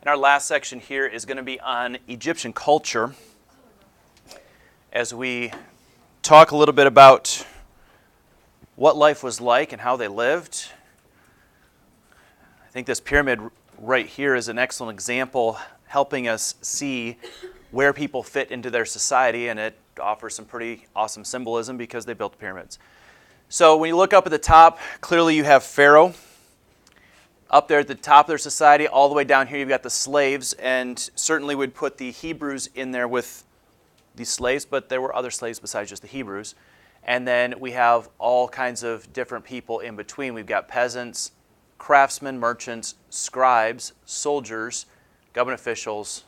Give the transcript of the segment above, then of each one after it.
And our last section here is going to be on Egyptian culture, as we talk a little bit about what life was like and how they lived. I think this pyramid right here is an excellent example, helping us see where people fit into their society, and it offers some pretty awesome symbolism because they built pyramids. So when you look up at the top, clearly you have Pharaoh. Up there at the top of their society, all the way down here you've got the slaves, and certainly would put the Hebrews in there with these slaves, but there were other slaves besides just the Hebrews. And then we have all kinds of different people in between. We've got peasants, craftsmen, merchants, scribes, soldiers, government officials,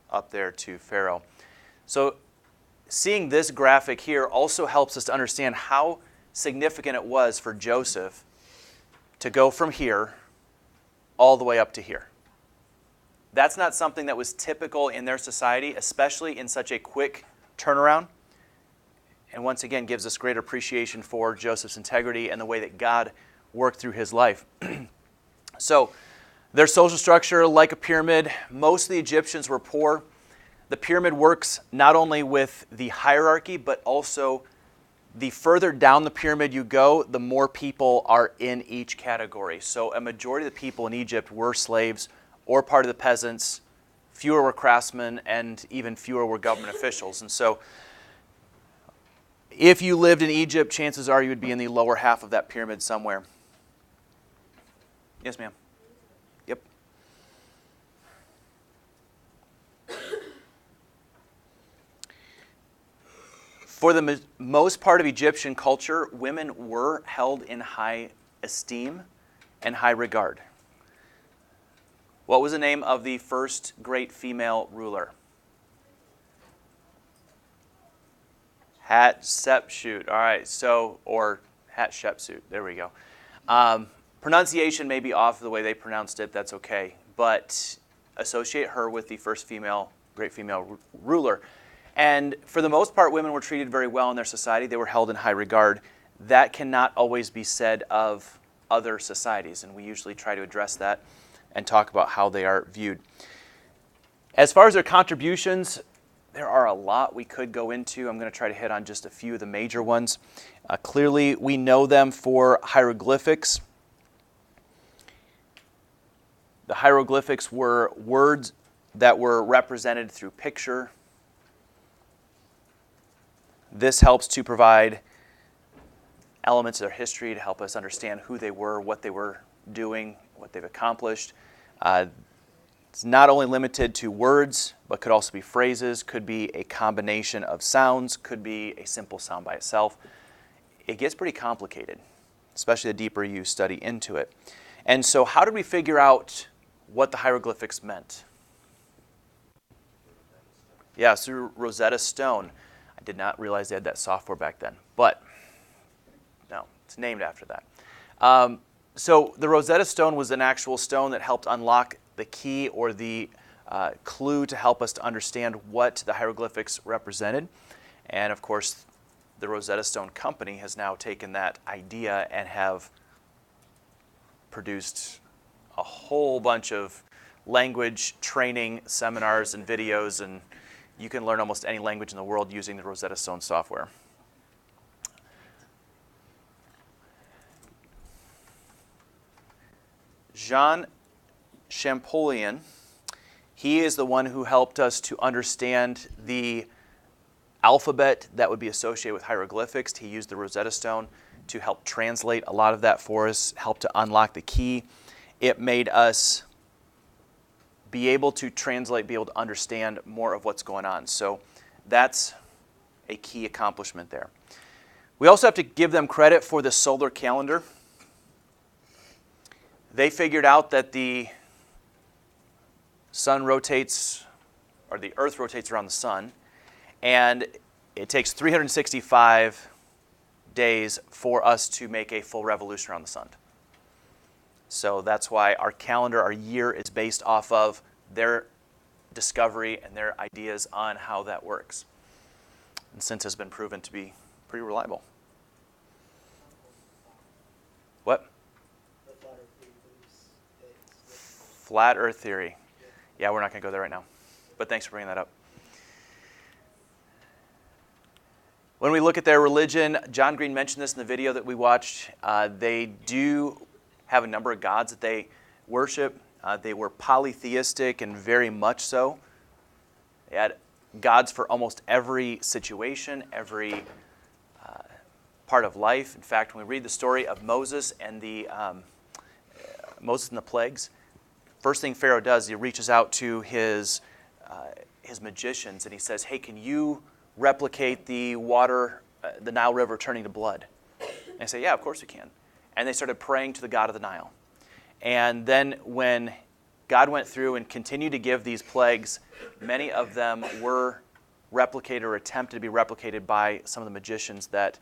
up there to Pharaoh. So seeing this graphic here also helps us to understand how significant it was for Joseph to go from here all the way up to here. That's not something that was typical in their society, especially in such a quick turnaround. And once again, gives us great appreciation for Joseph's integrity and the way that God worked through his life. So, their social structure, like a pyramid, most of the Egyptians were poor. The pyramid works not only with the hierarchy, but also the further down the pyramid you go, the more people are in each category. So a majority of the people in Egypt were slaves or part of the peasants. Fewer were craftsmen, and even fewer were government officials. And so if you lived in Egypt, chances are you would be in the lower half of that pyramid somewhere. Yes, ma'am. Yep. For the most part of Egyptian culture, women were held in high esteem and high regard. What was the name of the first great female ruler? Hatshepsut. All right, so, or Hatshepsut. There we go. Pronunciation may be off the way they pronounced it. That's okay. But associate her with the first great female ruler. And for the most part, women were treated very well in their society. They were held in high regard. That cannot always be said of other societies, and we usually try to address that and talk about how they are viewed. As far as their contributions, there are a lot we could go into. I'm going to try to hit on just a few of the major ones. Clearly, we know them for hieroglyphics. The hieroglyphics were words that were represented through picture. This helps to provide elements of their history to help us understand who they were, what they were doing, what they've accomplished. It's not only limited to words, but could also be phrases, could be a combination of sounds, could be a simple sound by itself. It gets pretty complicated, especially the deeper you study into it. And so how did we figure out what the hieroglyphics meant? Yeah, through Rosetta Stone. I did not realize they had that software back then, but no, it's named after that. So the Rosetta Stone was an actual stone that helped unlock the key or the clue to help us to understand what the hieroglyphics represented. And of course, the Rosetta Stone company has now taken that idea and have produced a whole bunch of language training seminars and videos, and you can learn almost any language in the world using the Rosetta Stone software. Jean Champollion, he is the one who helped us to understand the alphabet that would be associated with hieroglyphics. He used the Rosetta Stone to help translate a lot of that for us, help to unlock the key. It made us be able to translate, be able to understand more of what's going on. So that's a key accomplishment there. We also have to give them credit for the solar calendar. They figured out that the sun rotates, or the earth rotates around the sun, and it takes 365 days for us to make a full revolution around the sun. So that's why our calendar, our year, is based off of their discovery and their ideas on how that works. And since has been proven to be pretty reliable. What? The flat earth theory believes dates. Flat earth theory. Yeah, we're not going to go there right now. But thanks for bringing that up. When we look at their religion, John Green mentioned this in the video that we watched. They do have a number of gods that they worship. They were polytheistic and very much so. They had gods for almost every situation, every part of life. In fact, when we read the story of Moses and the plagues, first thing Pharaoh does, he reaches out to his magicians and he says, "Hey, can you replicate the water, the Nile River turning to blood?" And they say, "Yeah, of course we can." And they started praying to the god of the Nile. And then when God went through and continued to give these plagues, many of them were replicated or attempted to be replicated by some of the magicians that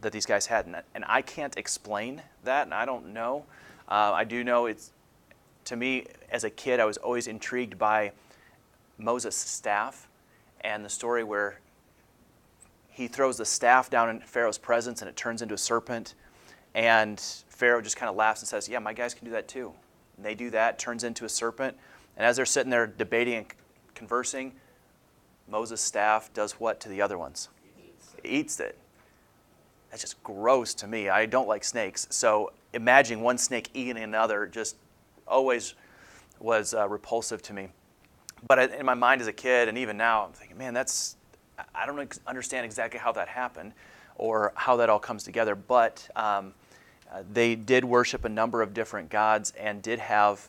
these guys had. And I can't explain that, and I don't know. I do know to me, as a kid, I was always intrigued by Moses' staff and the story where he throws the staff down in Pharaoh's presence and it turns into a serpent. And Pharaoh just kind of laughs and says, "Yeah, my guys can do that too." And they do that, turns into a serpent. And as they're sitting there debating and conversing, Moses' staff does what to the other ones? He eats it. That's just gross to me. I don't like snakes. So imagining one snake eating another just always was repulsive to me. But in my mind as a kid, and even now, I'm thinking, man, I don't understand exactly how that happened or how that all comes together. But they did worship a number of different gods and did have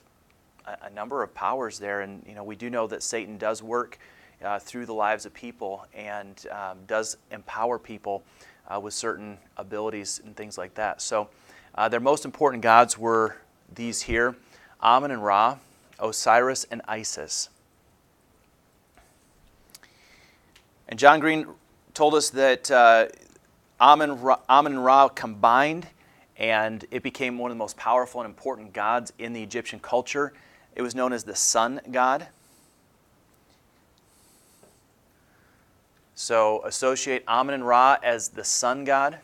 a number of powers there. And we do know that Satan does work through the lives of people and does empower people with certain abilities and things like that. So their most important gods were these here: Amun and Ra, Osiris and Isis. And John Green told us that Amun and Ra combined, and it became one of the most powerful and important gods in the Egyptian culture. It was known as the sun god. So associate Amun and Ra as the sun god,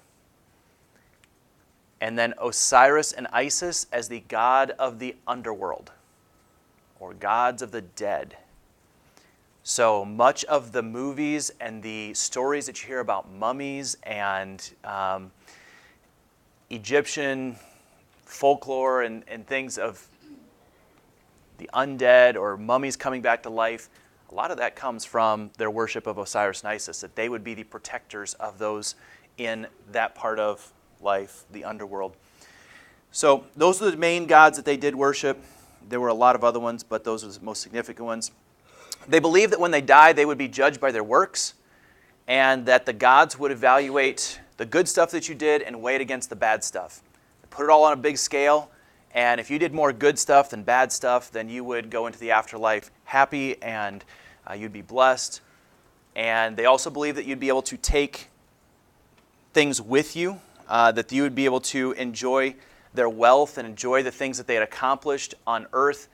and then Osiris and Isis as the god of the underworld, or gods of the dead. So much of the movies and the stories that you hear about mummies and Egyptian folklore and things of the undead or mummies coming back to life, a lot of that comes from their worship of Osiris and Isis, that they would be the protectors of those in that part of life, the underworld. So those are the main gods that they did worship. There were a lot of other ones, but those are the most significant ones. They believed that when they died, they would be judged by their works, and that the gods would evaluate the good stuff that you did and weigh it against the bad stuff. Put it all on a big scale, and if you did more good stuff than bad stuff, then you would go into the afterlife happy, and you'd be blessed. And they also believed that you'd be able to take things with you, that you would be able to enjoy their wealth and enjoy the things that they had accomplished on earth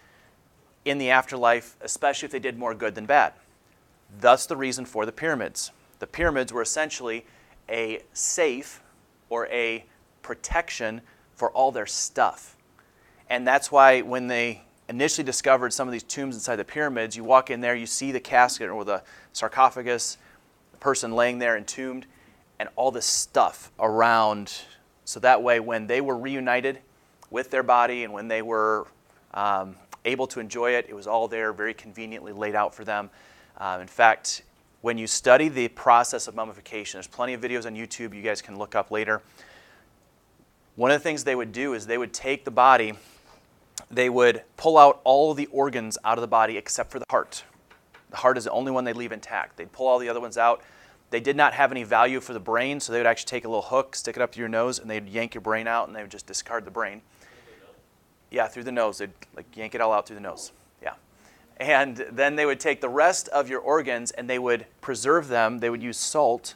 in the afterlife, especially if they did more good than bad. Thus the reason for the pyramids. The pyramids were essentially a safe or a protection for all their stuff. And that's why when they initially discovered some of these tombs inside the pyramids, you walk in there, you see the casket or the sarcophagus, the person laying there entombed, and all this stuff around. So that way when they were reunited with their body and when they were able to enjoy it, it was all there, very conveniently laid out for them. In fact, when you study the process of mummification, there's plenty of videos on YouTube you guys can look up later. One of the things they would do is they would take the body, they would pull out all of the organs out of the body except for the heart. The heart is the only one they leave intact. They'd pull all the other ones out. They did not have any value for the brain, so they would actually take a little hook, stick it up to your nose, and they'd yank your brain out, and they would just discard the brain. Yeah, through the nose. They'd yank it all out through the nose. Yeah. And then they would take the rest of your organs and they would preserve them. They would use salt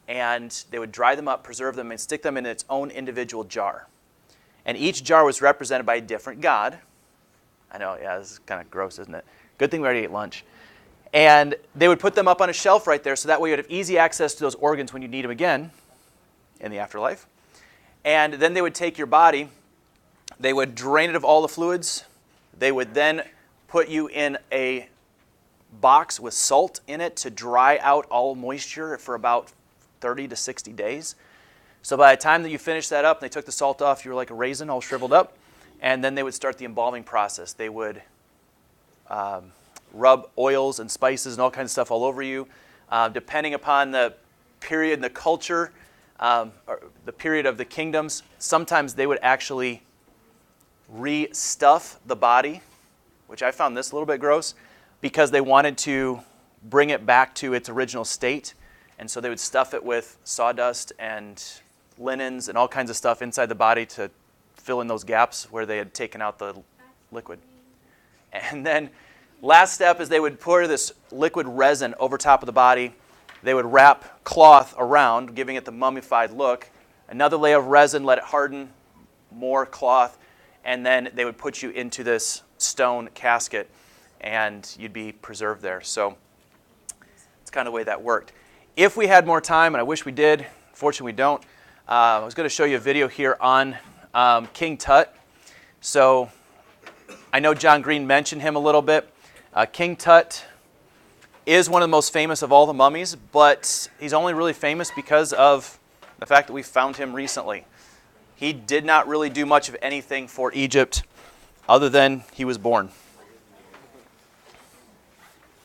and they would dry them up, preserve them, and stick them in its own individual jar. And each jar was represented by a different god. I know, yeah, this is kind of gross, isn't it? Good thing we already ate lunch. And they would put them up on a shelf right there so that way you'd have easy access to those organs when you need them again in the afterlife. And then they would take your body, they would drain it of all the fluids, they would then put you in a box with salt in it to dry out all moisture for about 30 to 60 days. So by the time that you finished that up and they took the salt off, you were like a raisin all shriveled up. And then they would start the embalming process. They would rub oils and spices and all kinds of stuff all over you. Depending upon the period and the culture, or the period of the kingdoms, sometimes they would actually re-stuff the body, which I found this a little bit gross, because they wanted to bring it back to its original state. And so they would stuff it with sawdust and linens and all kinds of stuff inside the body to fill in those gaps where they had taken out the liquid. And then last step is they would pour this liquid resin over top of the body. They would wrap cloth around, giving it the mummified look. Another layer of resin, let it harden, more cloth, and then they would put you into this stone casket and you'd be preserved there. So it's kind of the way that worked. If we had more time, and I wish we did, fortunately we don't, I was going to show you a video here on King Tut. So I know John Green mentioned him a little bit. King Tut is one of the most famous of all the mummies, but he's only really famous because of the fact that we found him recently. He did not really do much of anything for Egypt other than he was born.